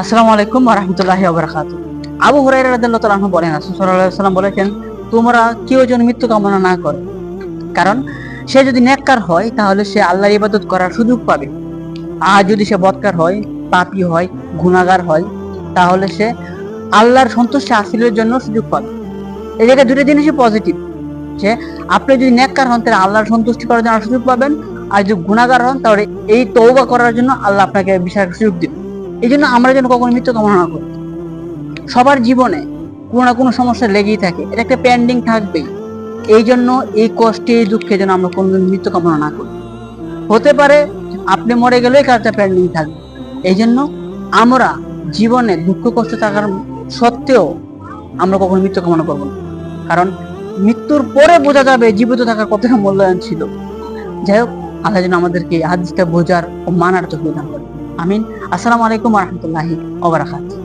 আসসালামু আলাইকুম ওয়া রাহমাতুল্লাহি ওয়া বারাকাতুহু। আবু হুরায়রা রাদিয়াল্লাহু তাআলা আনহু বলেন, রাসূল সাল্লাল্লাহু আলাইহি ওয়াসাল্লাম বলেছেন, তোমরা কেউ যেন মৃত্যু কামনা না করো, কারণ সে যদি নেককার হয় তাহলে সে আল্লাহর ইবাদত করার সুযোগ পাবে। আর যদি সে বদকার হয়, পাপী হয়, গুনাহগার হয়, তাহলে সে আল্লাহর সন্তুষ্টি হাসিলের জন্য সুযোগ পাবে। এই জায়গায় দুটো জিনিসই পজিটিভ, যে আপনি যদি নেককার হন তাহলে আল্লাহর সন্তুষ্টি করার জন্য সুযোগ পাবেন, আর যদি গুনাহগার হন তাহলে এই তওবা করার জন্য আল্লাহ আপনাকে বিশাল সুযোগ দিবেন। এই জন্য আমরা যেন কখনো মৃত্যু কামনা না করি। সবার জীবনে কোনো না কোনো সমস্যা লেগেই থাকে, এটা একটা পেন্ডিং থাকবেই। এই জন্য এই কষ্টে এই দুঃখে যেন আমরা কোনোদিন মৃত্যু কামনা না করি। হতে পারে আপনি মরে গেলেই কাজটা পেন্ডিং থাকবে। এই জন্য আমরা জীবনে দুঃখ কষ্ট থাকার সত্ত্বেও আমরা কখনো মৃত্যু কামনা করবো না, কারণ মৃত্যুর পরে বোঝা যাবে জীবিত থাকার কতটা মূল্যায়ন ছিল। যাই হোক, আল্লাহ যেন আমাদেরকে হাদিসটা বোঝার ও মানার তৌফিক দান করেন। আমিন। আসসালামু আলাইকুম ওয়া রাহমাতুল্লাহি ওয়া বারাকাতুহু।